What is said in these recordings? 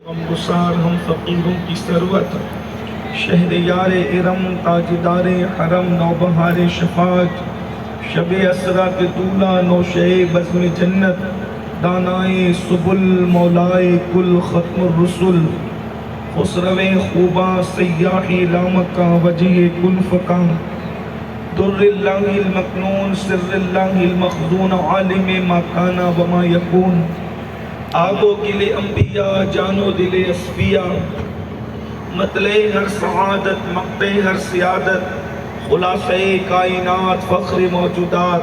ہم گسار ہم فقیروں کی ثروت، شہریار ارم تاجدار حرم نوبہار شفاعت، شب اسرا کے دولہ نوشے بزم جنت، دانائے سبل مولائے کل ختم الرسل، خسرو خوباں سیاح لامکہ وجہ کل فکاں، در اللہ المکنون سر اللہ المخزون عالم ما کانا وما یکون، آگو گل انبیاء جانو دل اصفیاء، مطلع ہر سعادت مقطع ہر سیادت، خلاصہ کائنات فخر موجودات،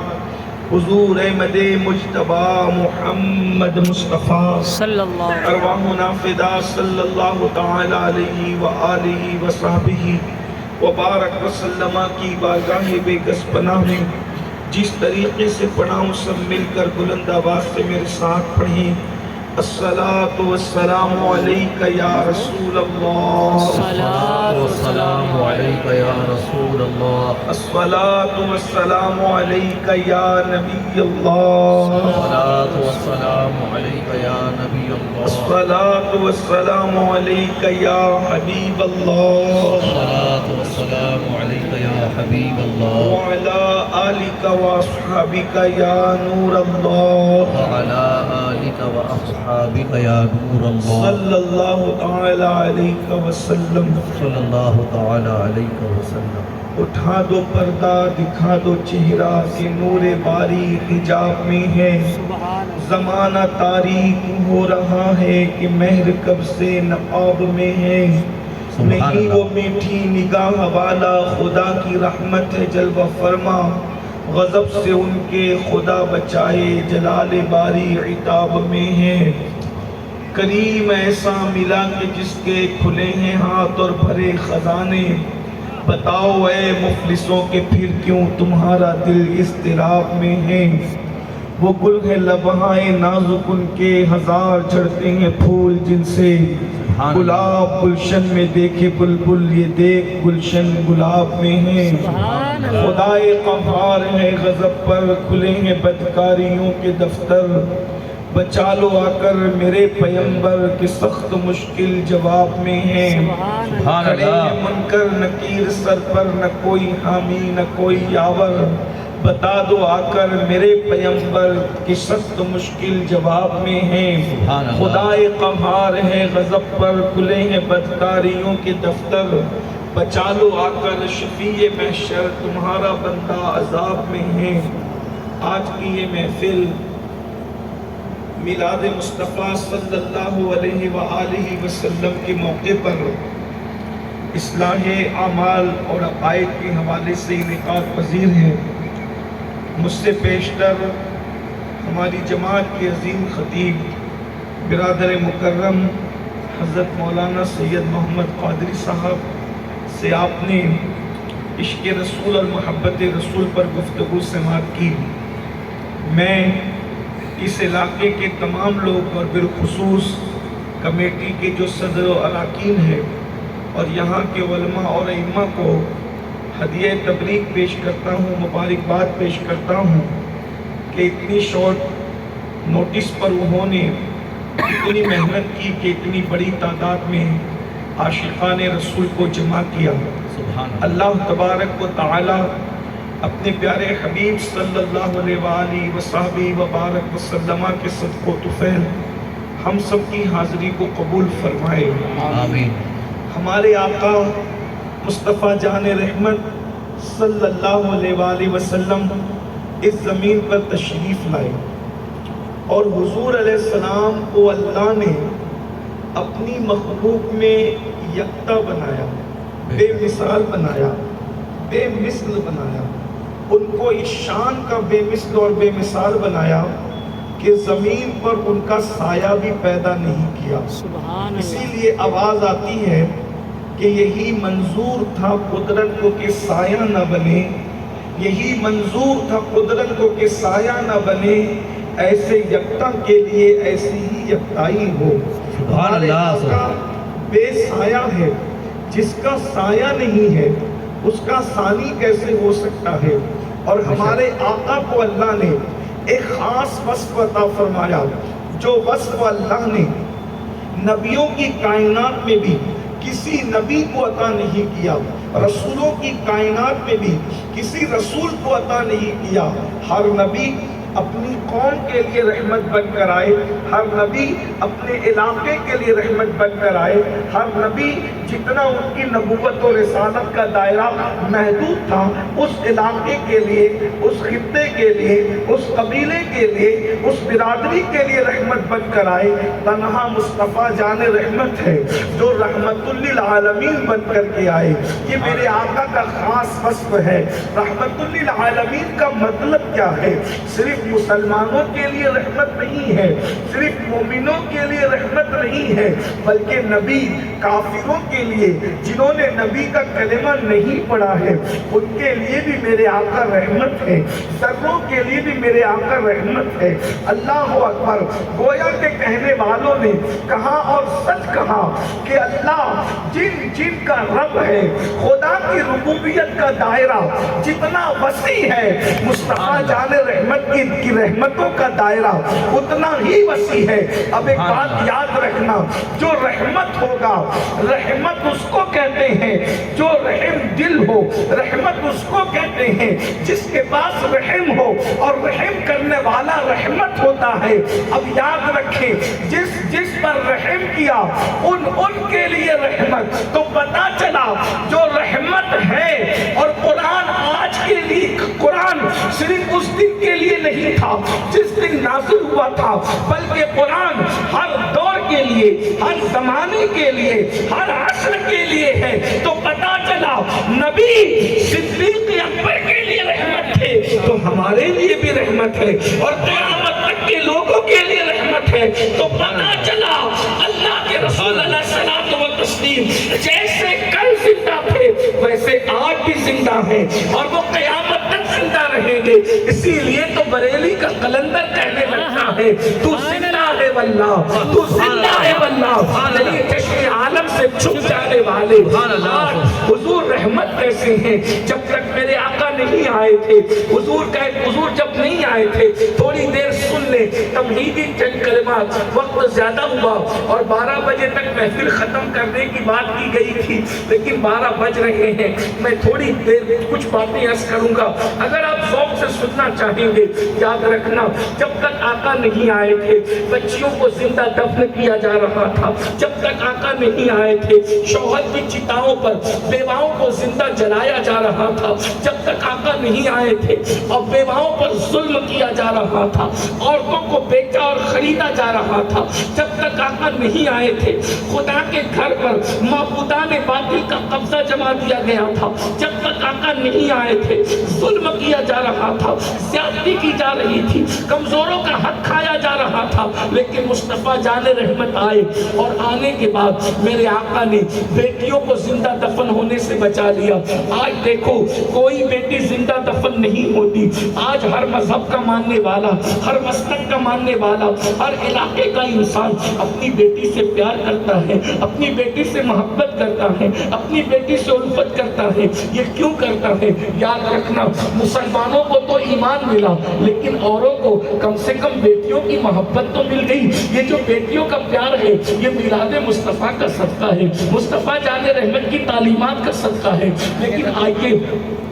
حضور احمد مجتبی محمد مصطفیٰ صلی اللہ ارواحنا فدا صلی اللہ تعالی علیہ وآلہ وصحبہ وبارک وسلم کی بارگاہ بے کس پناہ میں جس طریقے سے پڑھا ہوں سب مل کر بلند آواز سے میرے ساتھ پڑھیں۔ الصلاة والسلام علیکہ یا رسول اللہ، الصلاة والسلام علیکہ یا رسول اللہ، الصلاة والسلام علیکہ یا نبی اللہ، الصلاة والسلام علیکہ یا نبی اللہ، الصلاة والسلام علیکہ یا حبیب اللہ، الصلاة والسلام علیکہ یا حبیب اللہ، وعلی آلک واصحابک یا نور اللہ، وعلی آلک واصحابک یا نور اللہ، صلی اللہ تعالی علیہ وسلم۔ صلی اللہ تعالی علیہ وسلم۔ اٹھا دو پردہ دکھا دو چہرہ کہ نور باری حجاب میں ہے، زمانہ تاریک ہو رہا ہے کہ مہر کب سے نقاب میں ہے، نہیں وہ میٹھی نگاہ والا خدا کی رحمت ہے جلوہ فرما، غضب سے ان کے خدا بچائے جلال باری عتاب میں ہے، کریم ایسا ملا کہ جس کے کھلے ہیں ہاتھ اور بھرے خزانے، بتاؤ اے مفلسوں کہ پھر کیوں تمہارا دل اضطراب میں ہے، وہ گل ہے لبہائے نازک ان کے ہزار جھڑتے ہیں پھول جن سے، گلاب گلشن میں دیکھے بلبل یہ دیکھ گلشن گلاب میں ہے، خدائے قہار ہے غضب پر کھلے ہیں بدکاریوں کے دفتر، بچا لو آ کر میرے پیمبر کے سخت مشکل جواب میں ہے، کھڑے ہیں منکر نکیر سر پر نہ کوئی حامی نہ کوئی یاور، بتا دو آ کر میرے پیمبر کے سخت مشکل جواب میں ہے، خدائے قہار ہے غضب پر کھلے ہیں بدکاریوں کے دفتر، بچا لو آ کر شفیع محشر تمہارا بندہ عذاب میں ہے۔ آج کی یہ محفل میلاد مصطفیٰ صلی اللہ علیہ وآلہ وسلم کے موقع پر اصلاح اعمال اور عقائد کے حوالے سے انعقاد پذیر ہے۔ مجھ سے پیشتر ہماری جماعت کے عظیم خطیب برادر مکرم حضرت مولانا سید محمد قادری صاحب سے آپ نے عشق رسول اور محبت رسول پر گفتگو سماعت کی۔ میں اس علاقے کے تمام لوگ اور بالخصوص کمیٹی کے جو صدر و اراکین ہیں اور یہاں کے علماء اور ائمہ کو ہدیہ تبریک پیش کرتا ہوں، مبارکباد پیش کرتا ہوں کہ اتنی شارٹ نوٹس پر انہوں نے اتنی محنت کی کہ اتنی بڑی تعداد میں عاشقان رسول کو جمع کیا۔ اللہ تبارک و تعالی اپنے پیارے حبیب صلی اللہ علیہ وآلہ وصحبہ وبارک وسلم کے صدق و طفیل ہم سب کی حاضری کو قبول فرمائے، آمین۔ ہمارے آقا مصطفیٰ جان رحمت صلی اللہ علیہ وآلہ وسلم اس زمین پر تشریف لائے اور حضور علیہ السلام کو اللہ نے اپنی مخلوق میں یکتا بنایا، بے مثال بنایا، بے مثل بنایا، ان کو اس شان کا بے مثل اور بے مثال بنایا کہ زمین پر ان کا سایہ بھی پیدا نہیں کیا۔ اسی لیے آواز آتی ہے کہ یہی منظور تھا قدرت کو کہ سایہ نہ بنے، یہی منظور تھا قدرت کو کہ سایہ نہ بنے، ایسے یکتا کے لیے ایسی ہی یکتائی ہو۔ سبحان اللہ۔ جس کا بے سایہ ہے، جس کا سایہ نہیں ہے، اس کا ثانی کیسے ہو سکتا ہے؟ اور ہمارے آقا کو اللہ نے ایک خاص وصف عطا فرمایا، جو وصف اللہ نے نبیوں کی کائنات میں بھی کسی نبی کو عطا نہیں کیا، رسولوں کی کائنات میں بھی کسی رسول کو عطا نہیں کیا۔ ہر نبی اپنی قوم کے لیے رحمت بن کر آئے، ہر نبی اپنے علاقے کے لیے رحمت بن کر آئے، ہر نبی جتنا ان کی نبوت و رسالت کا دائرہ محدود تھا، اس علاقے کے لیے، اس خطے کے لیے، اس قبیلے کے لیے، اس برادری کے لیے رحمت بن کر آئے۔ تنہا مصطفیٰ جان رحمت ہے جو رحمت للعالمین بن کر کے آئے۔ یہ میرے آقا کا خاص وصف ہے۔ رحمت للعالمین کا مطلب کیا ہے؟ صرف مسلمانوں کے لیے رحمت نہیں ہے، صرف مومنوں کے لیے رحمت نہیں ہے، بلکہ نبی کافروں کے لیے، جنہوں نے نبی کا کلمہ نہیں پڑھا ہے، ان کے لیے بھی میرے آقا رحمت ہے، ذروں کے لیے بھی میرے آقا رحمت ہے۔ اللہ اکبر! گویا کہ کہنے والوں نے کہا اور سچ کہا کہ اللہ جن کا رب ہے، خدا کی ربوبیت کا دائرہ جتنا وسیع ہے، مصطفیٰ جان رحمت کی رحمتوں کا دائرہ اتنا ہی وسیع ہے۔ اب ایک بات یاد رکھنا، جو رحمت ہوگا، رحمت اس کو کہتے ہیں جو رحم دل ہو، رحمت اس کو کہتے ہیں جس کے پاس رحم ہو، اور رحم کرنے والا رحمت ہوتا ہے۔ اب یاد رکھیں، جس پر رحم کیا ان کے لیے رحمت۔ تو پتا چلا جو رحمت ہے، اور قرآن آج کے لیے، قرآن صرف اس دن کے لیے نہیں تھا جس دن نازل ہوا تھا، بلکہ قرآن ہر دور کے لیے، ہر زمانے کے لیے، ہر عصر کے لیے ہے۔ تو پتا چلا نبی صدیق اکبر کے لیے رحمت تھے، تو ہمارے لیے بھی رحمت ہے، اور قیامت تک کے لوگوں کے لیے رحمت ہے۔ تو پتا چلا اللہ کے رسول علیہ الصلوۃ والتسلیم جیسے کل زندہ تھے ویسے آج بھی زندہ ہیں، اور وہ قیامت تک زندہ رہیں گے۔ اسی لیے تو بریلی کا قلندر کہنے لگتا ہے، تو زندہ ہے واللہ، تو زندہ ہے واللہ، یعنی چشم عالم سے چھپ جانے والے۔ حضور رحمت کیسے ہیں؟ جب تک میرے آقا نہیں آئے تھے، حضور جب نہیں آئے تھے، تھوڑی دیر سن لیں تمہیدی چند کلمات۔ وقت زیادہ ہوا اور 12 بجے تک محفل ختم کرنے کی بات کی گئی تھی، لیکن 12 بج رہے ہیں۔ میں تھوڑی دیر کچھ باتیں عرض کروں گا، اگر آپ ذوق سے سننا چاہیں گے۔ یاد رکھنا، جب تک آقا نہیں آئے تھے بچیوں کو زندہ دفن کیا جا رہا تھا، جب تک آقا نہیں آئے تھے شوہر کی چتاؤں پر بیواؤں کو زندہ جلایا جا رہا تھا، جب تک آقا نہیں آئے تھے اور بیواؤں پر ظلم کیا جا رہا تھا، عورتوں کو بیچا اور خریدا جا رہا تھا، جب تک آقا نہیں آئے تھے خدا کے گھر پر معبودان باطل کا قبضہ جما دیا گیا تھا، جب تک آقا نہیں آئے تھے ظلم کیا جا رہا تھا، زیادتی کی جا رہی تھی، کمزوروں کا حق کھایا جا رہا تھا۔ لیکن مصطفیٰ جان رحمت آئے، اور آنے کے بعد میرے آقا نے بیٹیوں کو زندہ دفن ہونے سے بچا لیا۔ آج دیکھو کوئی بیٹی زندہ دفن نہیں ہوتی۔ آج ہر مذہب کا ماننے والا، ہر مسلک کا ماننے والا، ہر علاقے کا انسان اپنی بیٹی سے پیار کرتا ہے، اپنی بیٹی سے محبت کرتا ہے، اپنی بیٹی سے الفت کرتا ہے۔ یہ کیوں کرتا ہے؟ یاد رکھنا، مسلمانوں کو تو ایمان ملا، لیکن اوروں کو کم سے کم بیٹیوں کی محبت تو مل گئی۔ یہ جو بیٹیوں کا پیار ہے، یہ میلاد مصطفیٰ کا صدقہ ہے، مصطفیٰ جان رحمت کی تعلیمات کا صدقہ ہے۔ لیکن آئیے،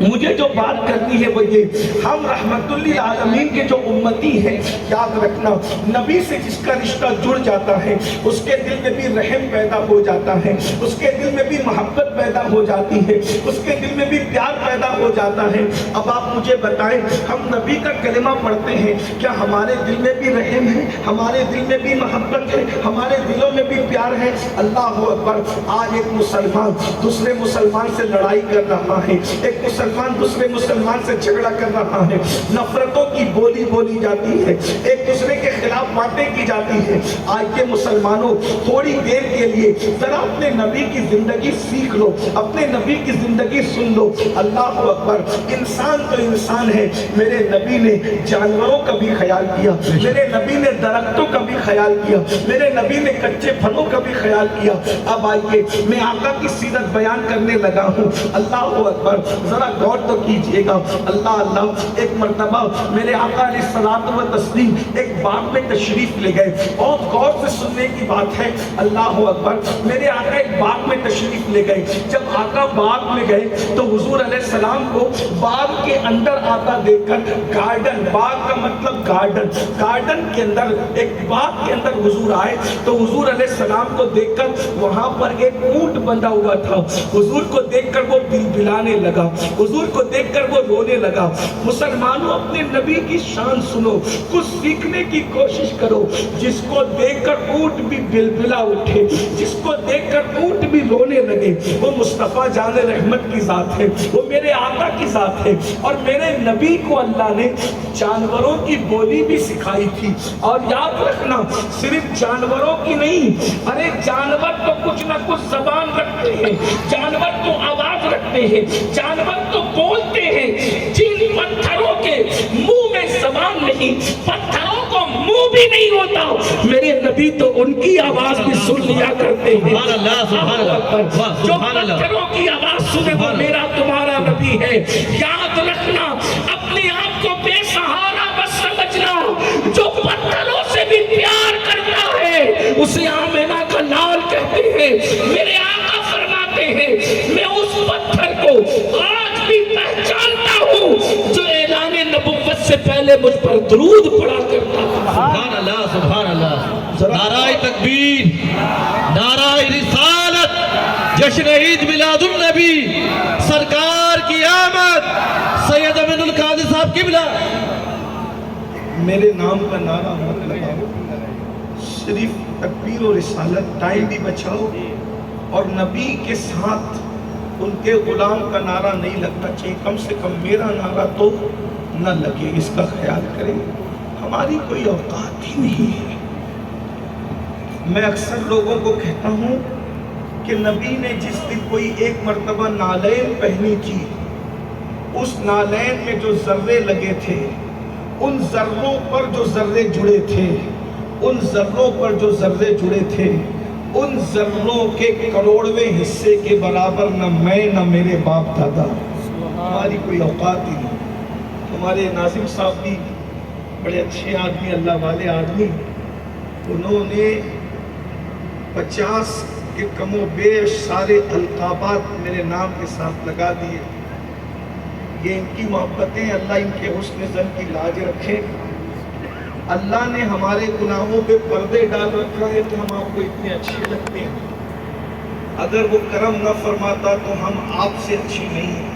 مجھے جو بات کرنی ہے وہ یہ، ہم رحمت للعالمین کے جو امتی ہیں، یاد رکھنا نبی سے جس کا رشتہ جڑ جاتا ہے اس کے دل میں بھی رحم پیدا ہو جاتا ہے، اس کے دل میں بھی محبت پیدا ہو جاتی ہے، اس کے دل میں بھی پیار پیدا ہو جاتا ہے۔ اب آپ مجھے بتائیں، ہم نبی کا کلمہ پڑھتے ہیں، کیا ہمارے دل میں بھی رحم ہے؟ ہمارے دل میں بھی محبت ہے؟ ہمارے دلوں میں بھی پیار ہے؟ اللہ اکبر! آج ایک مسلمان دوسرے مسلمان سے لڑائی کر رہا ہے، ایک مسلمان دوسرے مسلمان سے جھگڑا کر رہا ہے، نفرتوں کی بولی بولی جاتی ہے، ایک دوسرے کے خلاف باتیں کی جاتی ہے۔ آج کے مسلمانوں، تھوڑی دیر کے لیے ذرا اپنے نبی کی زندگی سیکھ لو، اپنے نبی کی زندگی سن لو۔ اللہ اکبر! انسان تو انسان ہے، میرے نبی نے جانوروں کا بھی خیال کیا، میرے نبی نے درختوں کا بھی خیال کیا، میرے نبی نے کچے پھلوں کا بھی خیال کیا۔ اب آئیے میں آقا کی سیرت بیان کرنے لگا ہوں۔ اللہ اکبر، ذرا غور تو کیجئے گا۔ اللہ اللہ، ایک مرتبہ میرے آقا علیہ الصلوۃ والتسلیم ایک باغ میں تشریف لے گئے، اور غور سے سننے کی بات ہے۔ اللہ اکبر، میرے آقا ایک باغ میں تشریف لے گئے۔ جب آقا باغ میں گئے تو حضور علیہ السلام کو باغ کے اندر آتا دیکھ کر، گارڈن، باغ کا مطلب گارڈن، گارڈن کے اندر، ایک باغ کے اندر حضور آئے تو حضور علیہ السلام کو دیکھ کر وہاں پر ایک اونٹ بندھا ہوا تھا۔ حضور کو دیکھ کر وہ بلبلانے لگا، حضور کو دیکھ کر وہ رونے لگا۔ مسلمانوں، اپنے نبی کی شان سنو، کچھ سیکھنے کی کوشش کرو۔ جس کو دیکھ کر اونٹ بھی بلبلا اٹھے، جس کو دیکھ کر اونٹ بھی رونے لگے، وہ مصطفیٰ جان رحمت کی ذات ہے، وہ میرے آقا کی ذات ہے۔ اور میرے نبی کو اللہ نے جانوروں کی بولی بھی سکھائی تھی۔ اور یاد رکھنا، صرف جانوروں کی نہیں، ارے جانور تو کچھ نہ کچھ زبان رکھتے ہیں، جانور تو آواز رکھتے ہیں، جانور تو بولتے ہیں۔ جن پتھروں کے منہ میں زبان نہیں، پتھروں کو منہ بھی نہیں ہوتا، میرے نبی تو ان کی آواز بھی سن لیا کرتے ہیں۔ جو پتھروں کی آواز سنے وہ میرا تمہارا نبی ہے۔ یاد رکھنا، اپنے آپ کو بے سہارا بس سمجھنا۔ جو پتھروں سے بھی پیار کرتا ہے اسے آمینہ کا لال کہتے ہیں۔ میرے آقا فرماتے ہیں، میں اس پتھر کو آج بھی پہچانتا ہوں جو اعلان نبوت سے پہلے مجھ پر درود پڑا کرتا تھا۔ سبحان اللہ، سبحان اللہ، نعرہ تکبیر، نعرہ رسالت، جشن عید میلاد النبی، سرکار کی آمد، سید امین القادری صاحب قبلہ۔ میرے نام کا نعرہ مت لگاؤ، صرف تکبیر و رسالت، ٹائم بھی بچاؤ، اور نبی کے ساتھ ان کے غلام کا نعرہ نہیں لگنا چاہیے۔ کم سے کم میرا نعرہ تو نہ لگے، اس کا خیال کریں۔ ہماری کوئی اوقات ہی نہیں ہے۔ میں اکثر لوگوں کو کہتا ہوں کہ نبی نے جس دن کوئی ایک مرتبہ نالین پہنی تھی، اس نالین میں جو ذرے لگے تھے، ان ذروں پر جو ذرے جڑے تھے، ان ذروں پر جو ذرے جڑے تھے، ان ذروں کے کروڑویں حصے کے برابر نہ میں نہ میرے باپ دادا۔ ہماری کوئی اوقات ہی نہیں۔ ہمارے ناظم صاحب بھی بڑے اچھے آدمی، اللہ والے آدمی، انہوں نے 50 کے کم و بیش سارے القابات میرے نام کے ساتھ لگا دیے۔ یہ ان کی محبتیں، اللہ ان کے حسن ظن کی لاج رکھے۔ اللہ نے ہمارے گناہوں پہ پردے ڈال رکھا ہے تو ہم آپ کو اتنے اچھے لگتے ہیں۔ اگر وہ کرم نہ فرماتا تو ہم آپ سے اچھے نہیں ہیں۔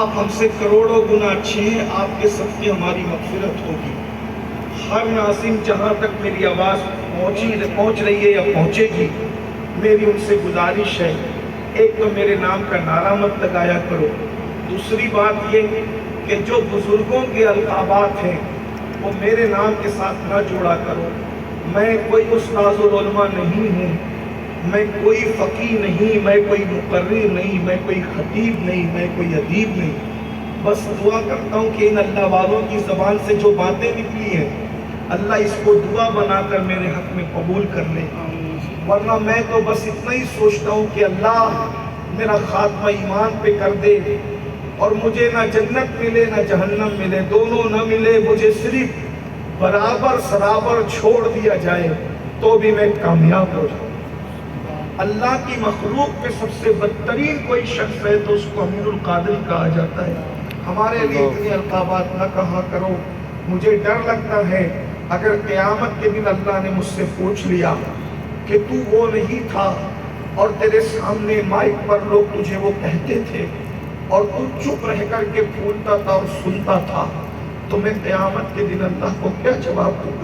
آپ ہم سے کروڑوں گنا اچھے ہیں، آپ کے صدقے ہماری مغفرت ہوگی۔ ہر ناظم جہاں تک میری آواز پہنچ رہی ہے یا پہنچے گی، میری ان سے گزارش ہے، ایک تو میرے نام کا نعرہ مت لگایا کرو، دوسری بات یہ کہ جو بزرگوں کے القابات ہیں وہ میرے نام کے ساتھ نہ جوڑا کرو۔ میں کوئی استاذ العلماء نہیں ہوں، میں کوئی فقیہ نہیں، میں کوئی مقرر نہیں، میں کوئی خطیب نہیں، میں کوئی ادیب نہیں۔ بس دعا کرتا ہوں کہ ان اللہ والوں کی زبان سے جو باتیں نکلی ہیں، اللہ اس کو دعا بنا کر میرے حق میں قبول کر لے۔ ورنہ میں تو بس اتنا ہی سوچتا ہوں کہ اللہ میرا خاتمہ ایمان پہ کر دے، اور مجھے نہ جنت ملے نہ جہنم ملے، دونوں نہ ملے، مجھے صرف برابر سرابر چھوڑ دیا جائے تو بھی میں کامیاب ہو جاؤں۔ اللہ کی مخلوق پہ سب سے بدترین کوئی شخص ہے تو اس کو امین القادری کہا جاتا ہے۔ ہمارے لیے اتنے القابات نہ کہا کرو۔ مجھے ڈر لگتا ہے اگر قیامت کے دن اللہ نے مجھ سے پوچھ لیا کہ تو وہ نہیں تھا، اور تیرے سامنے مائک پر لوگ تجھے وہ کہتے تھے اور تو چپ رہ کر کے پھولتا تھا اور سنتا تھا، تو میں قیامت کے دن اللہ کو کیا جواب دوں گا؟